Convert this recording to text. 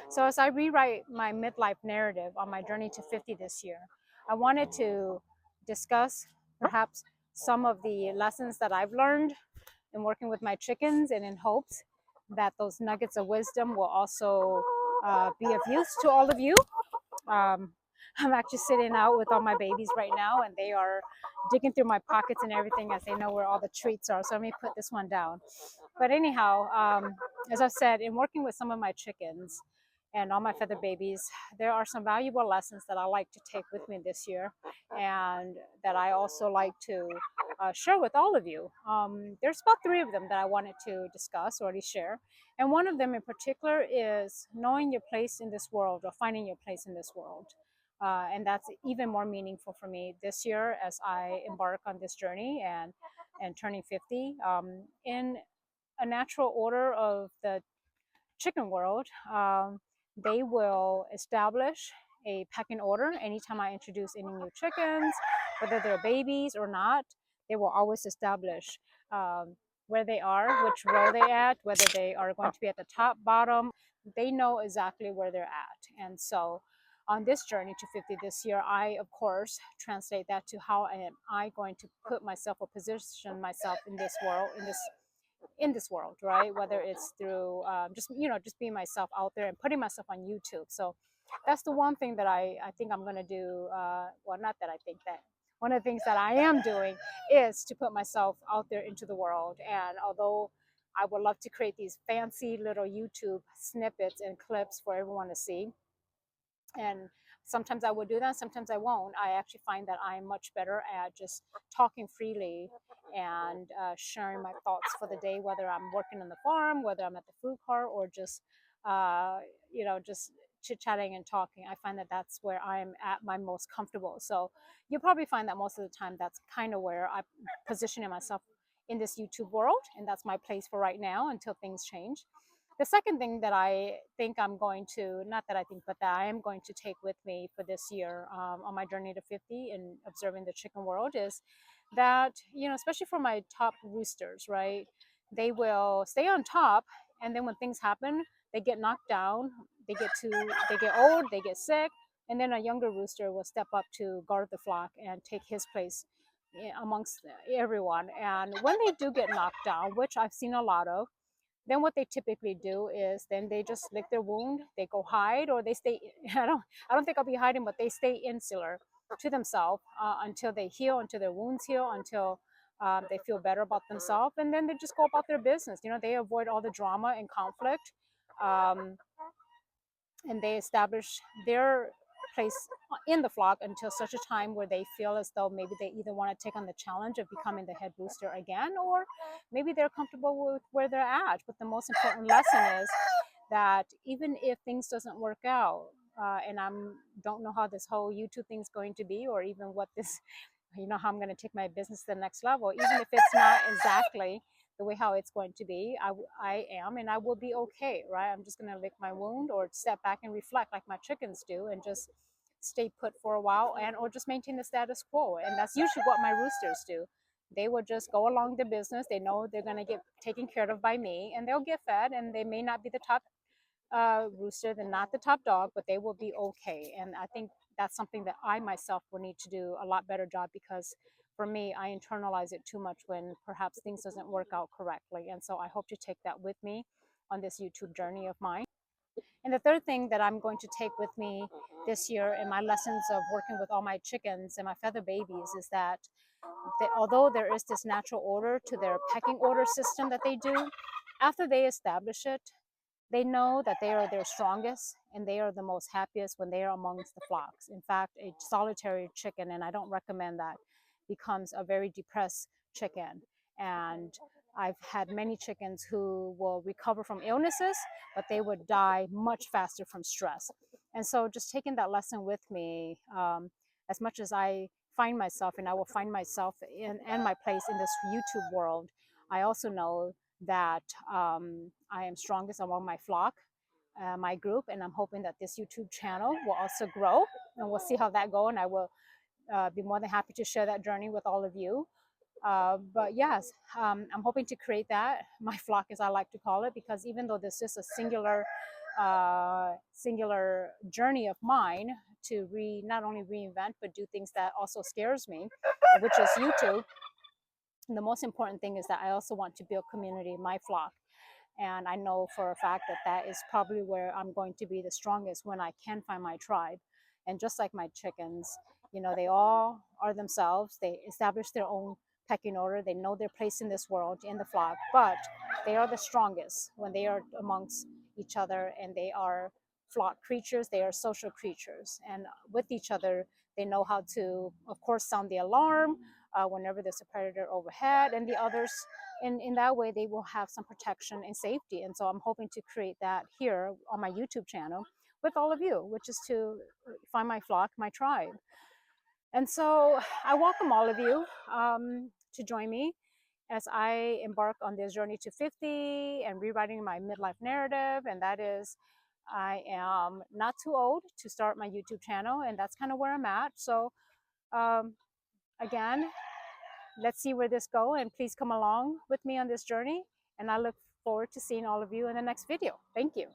So as I rewrite my midlife narrative on my journey to 50 this year, I wanted to discuss perhaps some of the lessons that I've learned in working with my chickens, and in hopes that those nuggets of wisdom will also be of use to all of you. um, I'm actually sitting out with all my babies right now, and they are digging through my pockets and everything as they know where all the treats are. So let me put this one down. But anyhow, as I've said, in working with some of my chickens and all my feather babies, there are some valuable lessons that I like to take with me this year, and that I also like to share with all of you. There's about three of them that I wanted to discuss or at least share. And one of them in particular is knowing your place in this world, or finding your place in this world. And that's even more meaningful for me this year as I embark on this journey and turning 50. In a natural order of the chicken world, they will establish a pecking order anytime I introduce any new chickens, whether they're babies or not. They will always establish where they are, which row they at, whether they are going to be at the top, bottom. They know exactly where they're at. And so on this journey to 50 this year, I, of course, translate that to how am I going to put myself or position myself in this world, in this world, right? Whether it's through just being myself out there and putting myself on YouTube. So that's the one thing that I think I'm going to do. Well, not that I think that. One of the things that I am doing is to put myself out there into the world. And although I would love to create these fancy little YouTube snippets and clips for everyone to see, and sometimes I will do that, sometimes I won't. I actually find that I'm much better at just talking freely and sharing my thoughts for the day, whether I'm working on the farm, whether I'm at the food cart, or just uh, just chit chatting and talking. I find that that's where I'm at my most comfortable. So you'll probably find that most of the time that's kind of where I'm positioning myself in this YouTube world, and that's my place for right now until things change. The second thing that I think I'm going to, not that I think, but that I am going to take with me for this year, on my journey to 50 and observing the chicken world, is that, especially for my top roosters, right? They will stay on top, and then when things happen, they get knocked down, they get old, they get sick, and then a younger rooster will step up to guard the flock and take his place amongst everyone. And when they do get knocked down, which I've seen a lot of, then what they typically do is then they just lick their wound, they go hide, or they stay, I don't think I'll be hiding, but they stay insular to themselves until they heal, until their wounds heal, until they feel better about themselves, and then they just go about their business. They avoid all the drama and conflict, um, and they establish their place in the flock until such a time where they feel as though maybe they either want to take on the challenge of becoming the head rooster again, or maybe they're comfortable with where they're at. But the most important lesson is that even if things doesn't work out, and I'm don't know how this whole YouTube thing's going to be, or even what this, how I'm going to take my business to the next level, even if it's not exactly the way how it's going to be, I am, and I will be okay, right? I'm just going to lick my wound, or step back and reflect like my chickens do, and just stay put for a while, and or just maintain the status quo. And that's usually what my roosters do. They will just go along the business. They know they're going to get taken care of by me, and they'll get fed, and they may not be the top rooster, they're not the top dog, but they will be okay. And I think that's something that I myself will need to do a lot better job, because for me, I internalize it too much when perhaps things doesn't work out correctly. And so I hope to take that with me on this YouTube journey of mine. And the third thing that I'm going to take with me this year in my lessons of working with all my chickens and my feather babies is that although there is this natural order to their pecking order system that they do, after they establish it, they know that they are their strongest and they are the most happiest when they are amongst the flocks. In fact, a solitary chicken, and I don't recommend that, becomes a very depressed chicken. And I've had many chickens who will recover from illnesses, but they would die much faster from stress. And so just taking that lesson with me, as much as I find myself, and I will find myself in and my place in this YouTube world, I also know that I am strongest among my flock, my group, and I'm hoping that this YouTube channel will also grow, and we'll see how that goes. And I will be more than happy to share that journey with all of you. But yes, I'm hoping to create that, my flock as I like to call it, because even though this is a singular singular journey of mine to not only reinvent but do things that also scares me, which is YouTube. And the most important thing is that I also want to build community, my flock. And I know for a fact that that is probably where I'm going to be the strongest, when I can find my tribe. And just like my chickens, you know, they all are themselves. They establish their own pecking order. They know their place in this world, in the flock, but they are the strongest when they are amongst each other, and they are flock creatures. They are social creatures. And with each other, they know how to, of course, sound the alarm whenever there's a predator overhead, and the others, in that way, they will have some protection and safety. And so I'm hoping to create that here on my YouTube channel with all of you, which is to find my flock, my tribe. And so I welcome all of you to join me as I embark on this journey to 50 and rewriting my midlife narrative. And that is, I am not too old to start my YouTube channel, and that's kind of where I'm at. So um, again, let's see where this goes, and please come along with me on this journey. And I look forward to seeing all of you in the next video. Thank you.